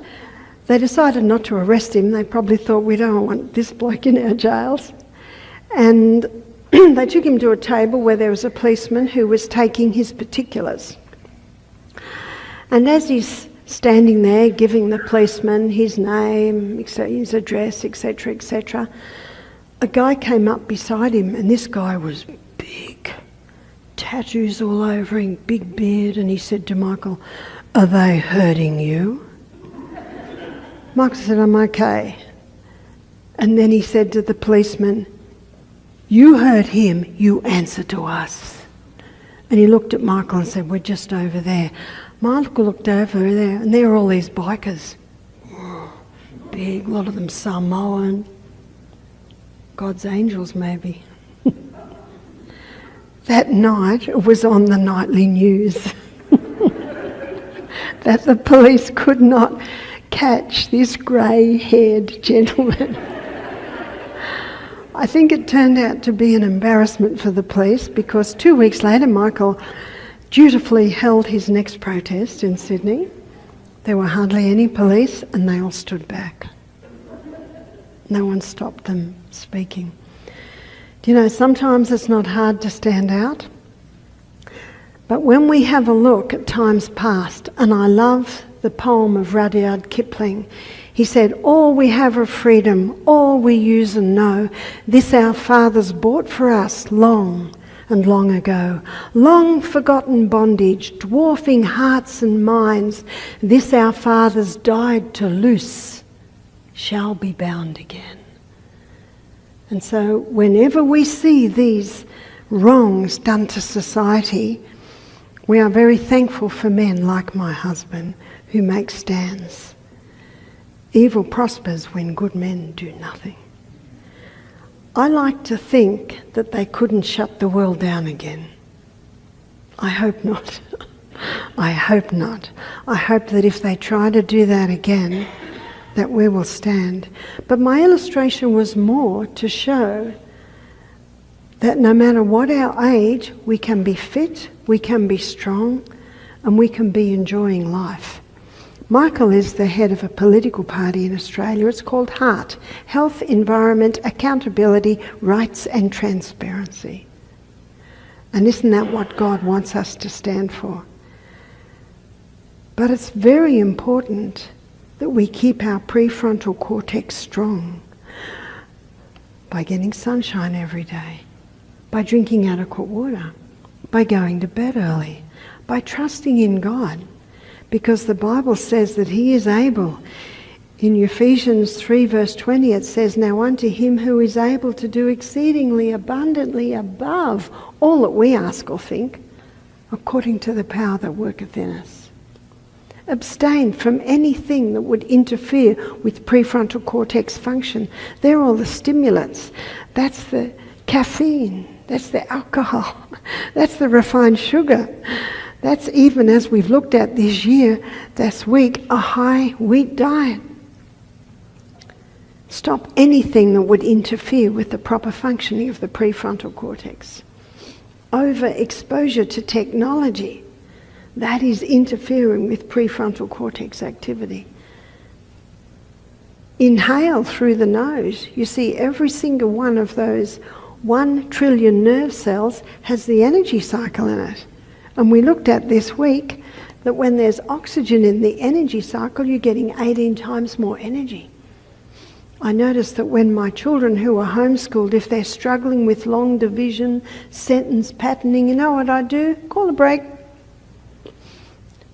They decided not to arrest him. They probably thought, we don't want this bloke in our jails. And they took him to a table where there was a policeman who was taking his particulars. And as he's standing there giving the policeman his name, his address, etc., etc., a guy came up beside him, and this guy was big, tattoos all over him, big beard, and he said to Michael, "Are they hurting you?" Michael said, "I'm okay." And then he said to the policeman, "You hurt him, you answer to us." And he looked at Michael and said, "We're just over there." Michael looked over there, and there were all these bikers. Big, a lot of them Samoan. God's angels, maybe. That night, it was on the nightly news that the police could not catch this grey-haired gentleman. I think it turned out to be an embarrassment for the police, because 2 weeks later Michael dutifully held his next protest in Sydney. There were hardly any police and they all stood back. No one stopped them speaking. Do you know, sometimes it's not hard to stand out, but when we have a look at times past, and I love the poem of Rudyard Kipling, he said, "All we have of freedom, all we use and know, this our fathers bought for us long and long ago. Long forgotten bondage, dwarfing hearts and minds, this our fathers died to loose, shall be bound again." And so whenever we see these wrongs done to society, we are very thankful for men like my husband who make stands. Evil prospers when good men do nothing. I like to think that they couldn't shut the world down again. I hope not. I hope not. I hope that if they try to do that again, that we will stand. But my illustration was more to show that no matter what our age, we can be fit, we can be strong, and we can be enjoying life. Michael is the head of a political party in Australia. It's called HEART, Health, Environment, Accountability, Rights and Transparency. And isn't that what God wants us to stand for? But it's very important that we keep our prefrontal cortex strong by getting sunshine every day, by drinking adequate water, by going to bed early, by trusting in God, because the Bible says that He is able. In Ephesians 3 verse 20 it says, "Now unto Him who is able to do exceedingly abundantly above all that we ask or think, according to the power that worketh in us." Abstain from anything that would interfere with prefrontal cortex function. They're all the stimulants. That's the caffeine. That's the alcohol. That's the refined sugar. That's, even as we've looked at this week, a high wheat diet. Stop anything that would interfere with the proper functioning of the prefrontal cortex. Overexposure to technology, that is interfering with prefrontal cortex activity. Inhale through the nose. You see, every single one of those 1 trillion nerve cells has the energy cycle in it. And we looked at this week that when there's oxygen in the energy cycle, you're getting 18 times more energy. I noticed that when my children who are homeschooled, if they're struggling with long division, sentence patterning, you know what I do? Call a break.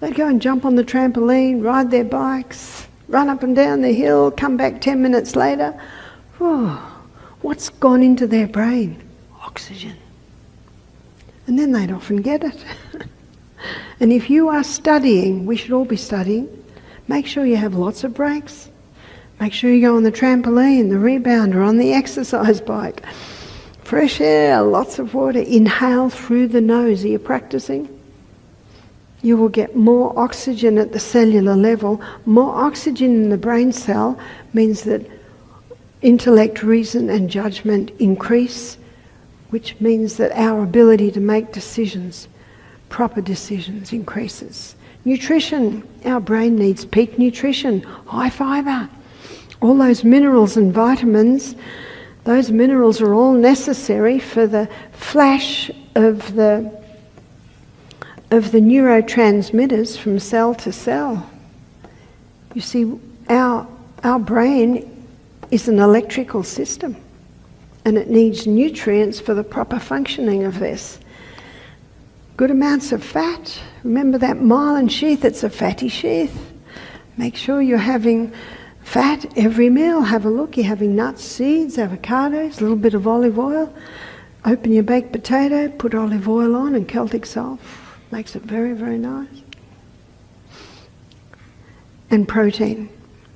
They'd go and jump on the trampoline, ride their bikes, run up and down the hill, come back 10 minutes later. Oh, what's gone into their brain? Oxygen. And then they'd often get it. And if you are studying, we should all be studying, Make sure you have lots of breaks. Make sure you go on the trampoline, the rebounder, on the exercise bike. Fresh air, lots of water. Inhale through the nose. Are you practicing? You will get more oxygen at the cellular level. More oxygen in the brain cell means that intellect, reason and judgment increase, which means that our ability to make decisions, proper decisions, increases. Nutrition. Our brain needs peak nutrition, high fibre. All those minerals and vitamins, those minerals are all necessary for the flash of the neurotransmitters from cell to cell. You see, our brain is an electrical system, and it needs nutrients for the proper functioning of this. Good amounts of fat. Remember that myelin sheath, it's a fatty sheath. Make sure you're having fat every meal. Have a look, you're having nuts, seeds, avocados, a little bit of olive oil. Open your baked potato, put olive oil on and Celtic salt. Makes it very, very nice. And protein.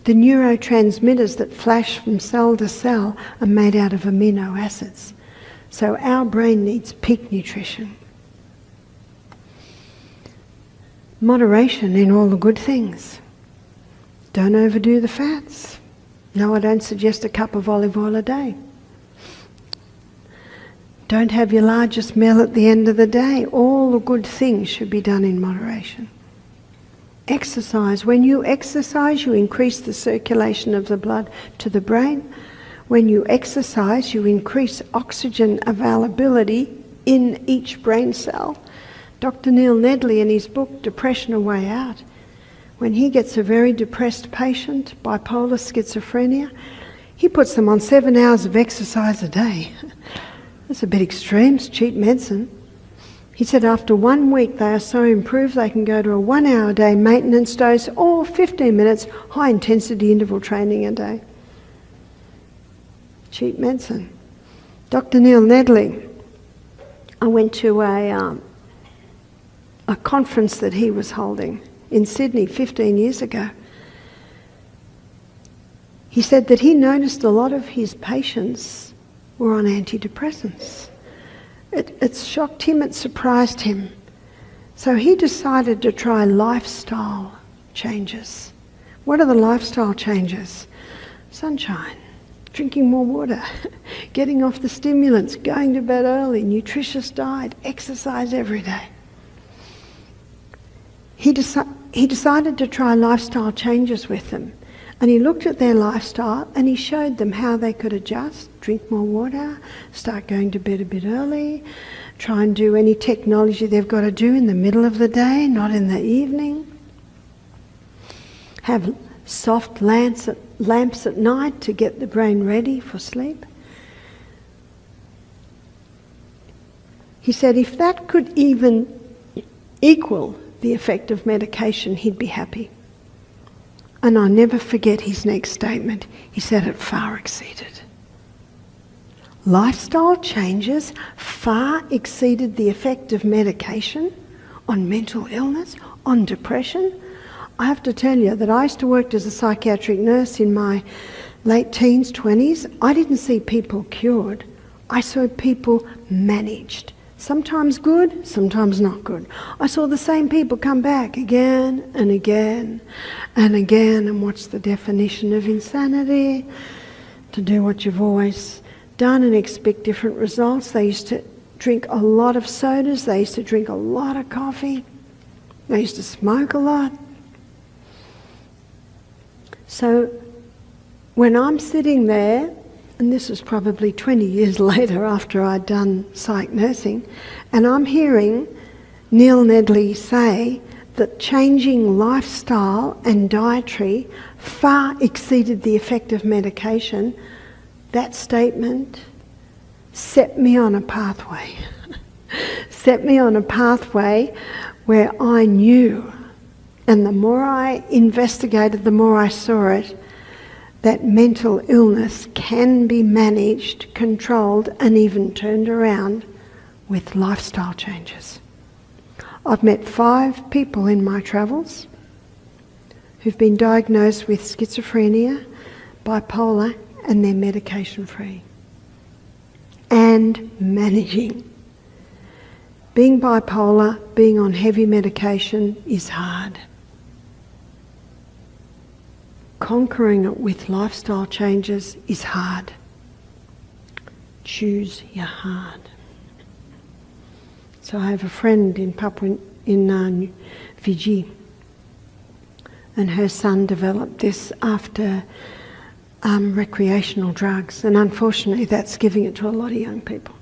The neurotransmitters that flash from cell to cell are made out of amino acids. So our brain needs peak nutrition. Moderation in all the good things. Don't overdo the fats. No, I don't suggest a cup of olive oil a day. Don't have your largest meal at the end of the day. All the good things should be done in moderation. Exercise. When you exercise, you increase the circulation of the blood to the brain. When you exercise, you increase oxygen availability in each brain cell. Dr. Neil Nedley, in his book, Depression: A Way Out, when he gets a very depressed patient, bipolar schizophrenia, he puts them on 7 hours of exercise a day. That's a bit extreme, it's cheap medicine. He said after 1 week they are so improved they can go to a 1 hour a day maintenance dose or 15 minutes high intensity interval training a day. Cheap medicine. Dr. Neil Nedley, I went to a conference that he was holding in Sydney 15 years ago. He said that he noticed a lot of his patients were on antidepressants. It shocked him, it surprised him. So he decided to try lifestyle changes. What are the lifestyle changes? Sunshine, drinking more water, getting off the stimulants, going to bed early, nutritious diet, exercise every day. He decided to try lifestyle changes with them. And he looked at their lifestyle and he showed them how they could adjust, drink more water, start going to bed a bit early, try and do any technology they've got to do in the middle of the day, not in the evening. Have soft lamps at night to get the brain ready for sleep. He said if that could even equal the effect of medication, he'd be happy. And I'll never forget his next statement. He said it far exceeded. Lifestyle changes far exceeded the effect of medication on mental illness, on depression. I have to tell you that I used to work as a psychiatric nurse in my late teens, 20s. I didn't see people cured. I saw people managed. Sometimes good, sometimes not good. I saw the same people come back again and again and again. And what's the definition of insanity? To do what you've always done and expect different results. They used to drink a lot of sodas. They used to drink a lot of coffee. They used to smoke a lot. So when I'm sitting there, and this was probably 20 years later after I'd done psych nursing, and I'm hearing Neil Nedley say that changing lifestyle and dietary far exceeded the effect of medication, that statement set me on a pathway. Set me on a pathway where I knew, and the more I investigated, the more I saw it, that mental illness can be managed, controlled, and even turned around with lifestyle changes. I've met 5 people in my travels who've been diagnosed with schizophrenia, bipolar, and they're medication-free. And managing. Being bipolar, being on heavy medication is hard. Conquering it with lifestyle changes is hard. Choose your hard. So I have a friend in Papua, in Fiji, and her son developed this after recreational drugs, and unfortunately that's giving it to a lot of young people.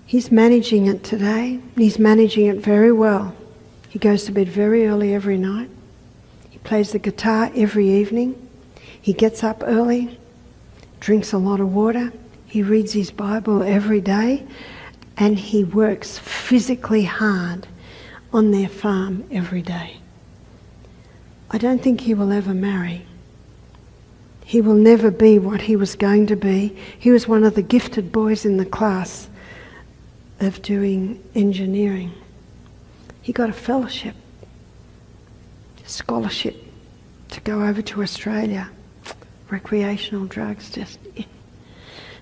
He's managing it today, and he's managing it very well. He goes to bed very early every night. He plays the guitar every evening. He gets up early, drinks a lot of water. He reads his Bible every day, and he works physically hard on their farm every day. I don't think he will ever marry. He will never be what he was going to be. He was one of the gifted boys in the class of doing engineering. He got a fellowship, scholarship to go over to Australia. Recreational drugs, just...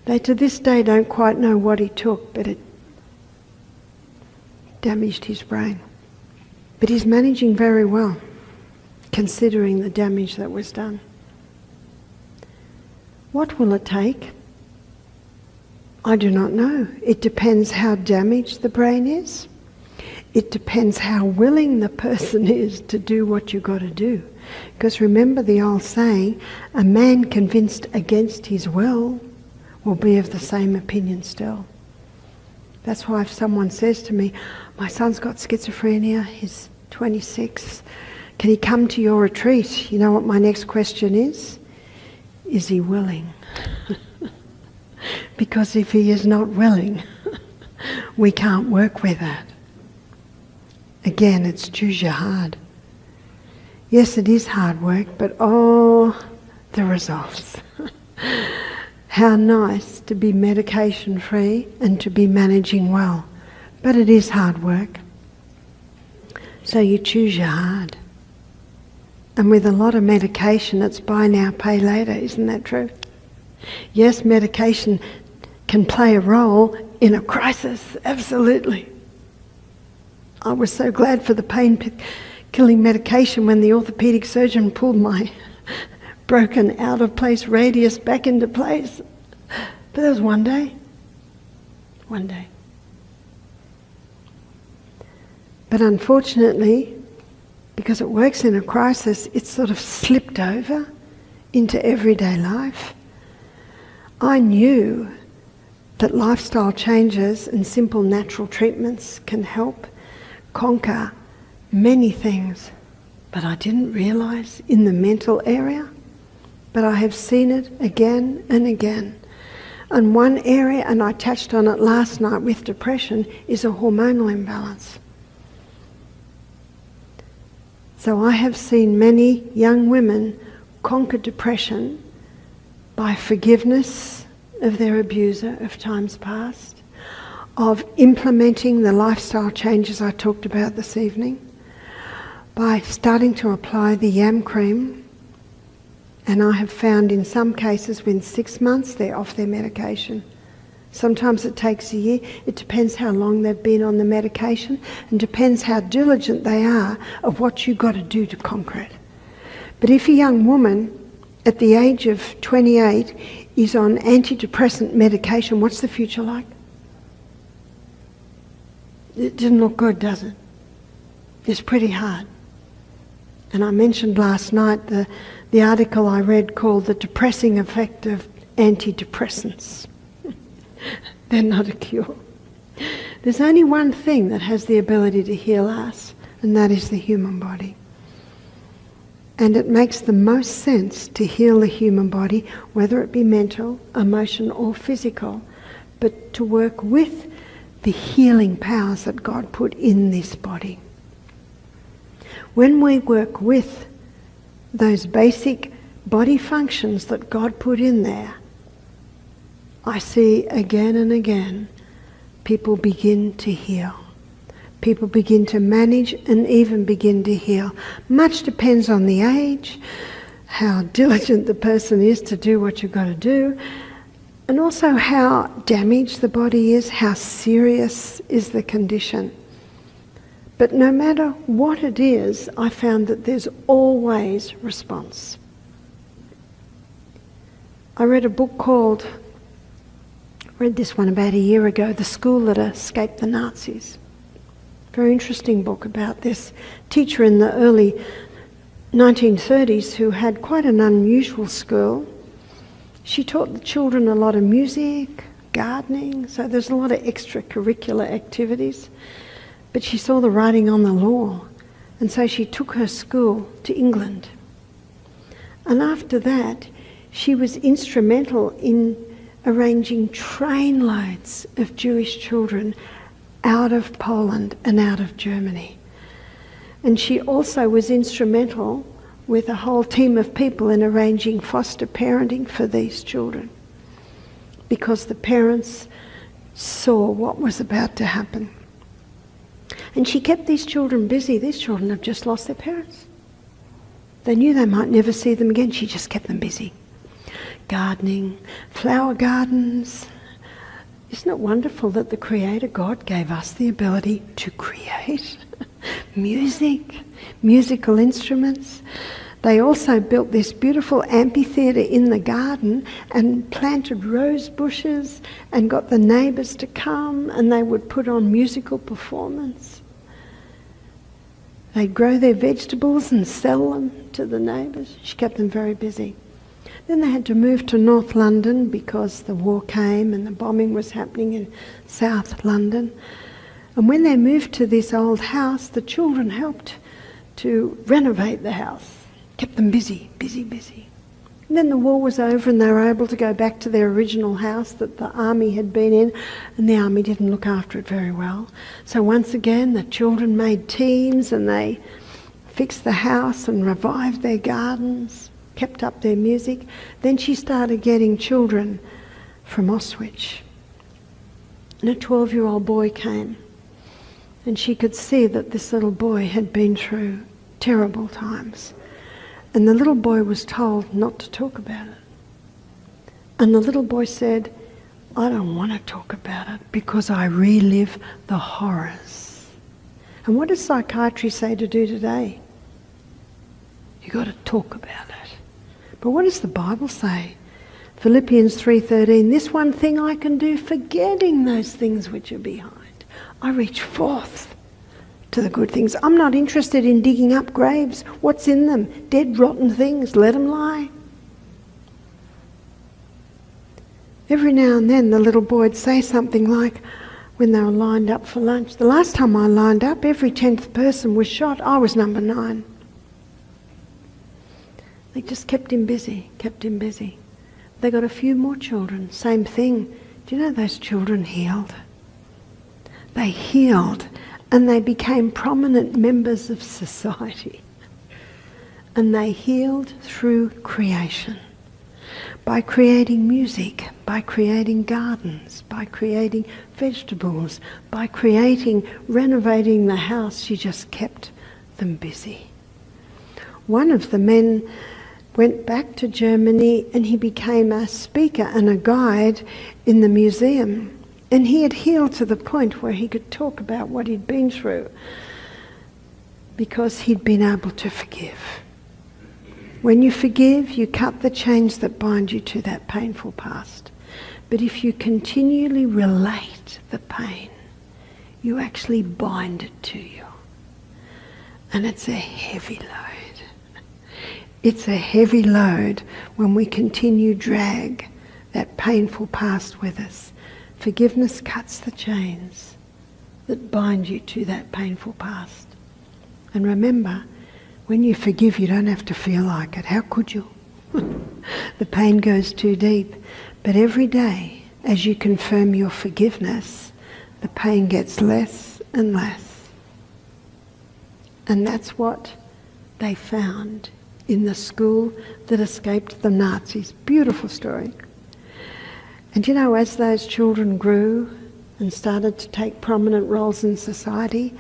They to this day don't quite know what he took, but it damaged his brain. But he's managing very well, considering the damage that was done. What will it take? I do not know. It depends how damaged the brain is. It depends how willing the person is to do what you've got to do. Because remember the old saying, a man convinced against his will be of the same opinion still. That's why if someone says to me, my son's got schizophrenia, he's 26, can he come to your retreat? You know what my next question is? Is he willing? Because if he is not willing, we can't work with that. Again, it's choose your hard. Yes, it is hard work, but oh, the results. How nice to be medication-free and to be managing well. But it is hard work. So you choose your hard. And with a lot of medication, it's buy now, pay later. Isn't that true? Yes, medication can play a role in a crisis, absolutely. I was so glad for the pain-killing medication when the orthopaedic surgeon pulled my broken out-of-place radius back into place. But that was one day. One day. But unfortunately, because it works in a crisis, it's sort of slipped over into everyday life. I knew that lifestyle changes and simple natural treatments can help conquer many things, but I didn't realise in the mental area. But I have seen it again and again. And one area, and I touched on it last night with depression, is a hormonal imbalance. So I have seen many young women conquer depression by forgiveness of their abuser of times past, of implementing the lifestyle changes I talked about this evening, by starting to apply the yam cream. And I have found in some cases within 6 months they're off their medication. Sometimes it takes a year. It depends how long they've been on the medication and depends how diligent they are of what you've got to do to conquer it. But if a young woman at the age of 28 is on antidepressant medication, what's the future like? It doesn't look good, does it? It's pretty hard. And I mentioned last night the article I read called The Depressing Effect of Antidepressants. They're not a cure. There's only one thing that has the ability to heal us, and that is the human body. And it makes the most sense to heal the human body, whether it be mental, emotional, or physical, but to work with the healing powers that God put in this body. When we work with those basic body functions that God put in there, I see again and again people begin to heal. people begin to manage and even begin to heal. Much depends on the age, how diligent the person is to do what you've got to do, and also how damaged the body is, how serious is the condition. But no matter what it is, I found that there's always response. I read this one about a year ago, The School That Escaped the Nazis. Very interesting book about this teacher in the early 1930s who had quite an unusual school. She taught the children a lot of music, gardening, so there's a lot of extracurricular activities. But she saw the writing on the wall, and so she took her school to England. And after that, she was instrumental in arranging trainloads of Jewish children out of Poland and out of Germany. And she also was instrumental with a whole team of people in arranging foster parenting for these children, because the parents saw what was about to happen. And she kept these children busy. These children have just lost their parents. They knew they might never see them again. She just kept them busy. Gardening, flower gardens. Isn't it wonderful that the Creator God gave us the ability to create? Music, musical instruments. They also built this beautiful amphitheatre in the garden and planted rose bushes and got the neighbours to come, and they would put on musical performance. They'd grow their vegetables and sell them to the neighbours. She kept them very busy. Then they had to move to North London because the war came and the bombing was happening in South London. And when they moved to this old house, the children helped to renovate the house. Kept them busy, busy, busy. And then the war was over and they were able to go back to their original house that the army had been in, and the army didn't look after it very well. So once again, the children made teams and they fixed the house and revived their gardens, kept up their music. Then she started getting children from Auschwitz. And a 12-year-old boy came, and she could see that this little boy had been through terrible times. And the little boy was told not to talk about it. And the little boy said, I don't want to talk about it because I relive the horrors. And what does psychiatry say to do today? You've got to talk about it. But what does the Bible say? Philippians 3:13, this one thing I can do, forgetting those things which are behind. I reach forth to the good things. I'm not interested in digging up graves. What's in them? Dead, rotten things. Let them lie. Every now and then the little boy would say something like, when they were lined up for lunch, the last time I lined up, every 10th person was shot. I was number 9. They just kept him busy, kept him busy. They got a few more children, same thing. Do you know those children healed? They healed and they became prominent members of society. And they healed through creation. By creating music, by creating gardens, by creating vegetables, by renovating the house, she just kept them busy. One of the men went back to Germany and he became a speaker and a guide in the museum. And he had healed to the point where he could talk about what he'd been through because he'd been able to forgive. When you forgive, you cut the chains that bind you to that painful past. But if you continually relate the pain, you actually bind it to you. And it's a heavy load. It's a heavy load when we continue drag that painful past with us. Forgiveness cuts the chains that bind you to that painful past. And remember, when you forgive, you don't have to feel like it. How could you? The pain goes too deep. But every day, as you confirm your forgiveness, the pain gets less and less. And that's what they found in the school that escaped the Nazis. Beautiful story. And you know, as those children grew and started to take prominent roles in society.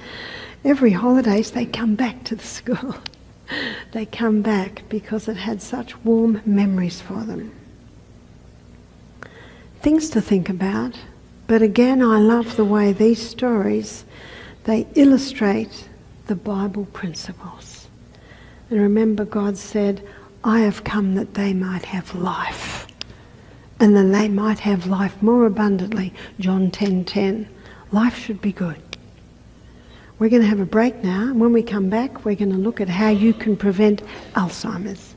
Every holidays they come back to the school. They come back because it had such warm memories for them. Things to think about, but again I love the way these stories, they illustrate the Bible principles. And remember, God said, I have come that they might have life, and then they might have life more abundantly. John 10:10. Life should be good. We're going to have a break now, and when we come back we're going to look at how you can prevent Alzheimer's.